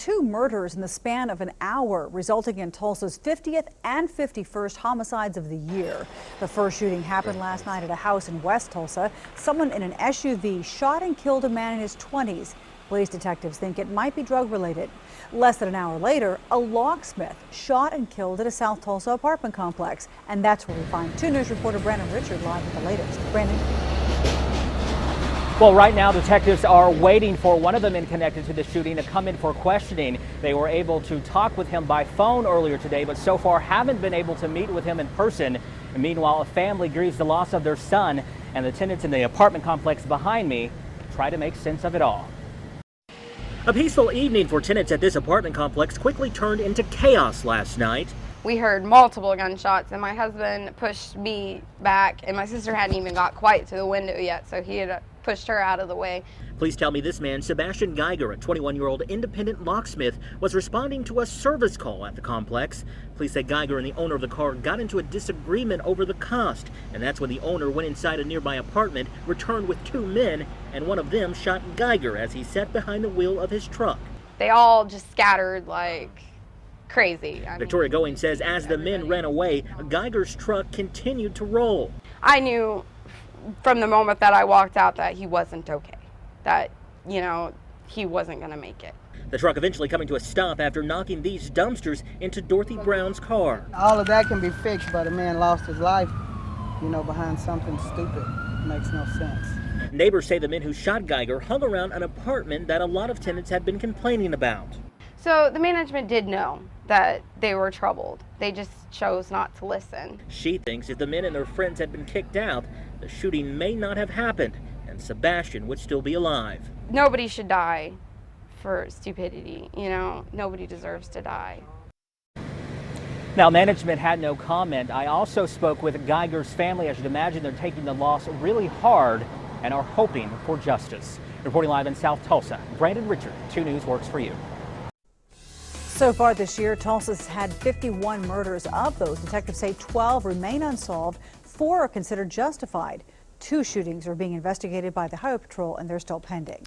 2 murders in the span of an hour, resulting in Tulsa's 50th and 51st homicides of the year. The first shooting happened last night at a house in West Tulsa. Someone in an SUV shot and killed a man in his 20s. Police detectives think it might be drug-related. Less than an hour later, a locksmith shot and killed at a South Tulsa apartment complex. And that's where we find 2 News reporter Brandon Richard live with the latest. Brandon. Well, right now, detectives are waiting for one of the men connected to the shooting to come in for questioning. They were able to talk with him by phone earlier today, but so far haven't been able to meet with him in person. And meanwhile, a family grieves the loss of their son, and the tenants in the apartment complex behind me try to make sense of it all. A peaceful evening for tenants at this apartment complex quickly turned into chaos last night. We heard multiple gunshots, and my husband pushed me back, and my sister hadn't even got quite to the window yet, so he had pushed her out of the way. Police tell me this man, Sebastian Geiger, a 21-year-old independent locksmith, was responding to a service call at the complex. Police say Geiger and the owner of the car got into a disagreement over the cost, and that's when the owner went inside a nearby apartment, returned with 2 men, and one of them shot Geiger as he sat behind the wheel of his truck. They all just scattered like crazy. Victoria Going says as the men ran away, Geiger's truck continued to roll. I knew from the moment that I walked out that he wasn't okay, that, you know, he wasn't going to make it. The truck eventually coming to a stop after knocking these dumpsters into Dorothy Brown's car. All of that can be fixed, but a man lost his life, you know, behind something stupid. Makes no sense. Neighbors say the men who shot Geiger hung around an apartment that a lot of tenants had been complaining about. So the management did know that they were troubled. They just chose not to listen. She thinks if the men and their friends had been kicked out, the shooting may not have happened and Sebastian would still be alive. Nobody should die for stupidity, you know, nobody deserves to die. Now, management had no comment. I also spoke with Geiger's family. As you'd imagine, they're taking the loss really hard and are hoping for justice. Reporting live in South Tulsa, Brandon Richard, 2 News works for you. So far this year, Tulsa's had 51 murders. Of those, detectives say 12 remain unsolved. 4 are considered justified. 2 shootings are being investigated by the Highway Patrol, and they're still pending.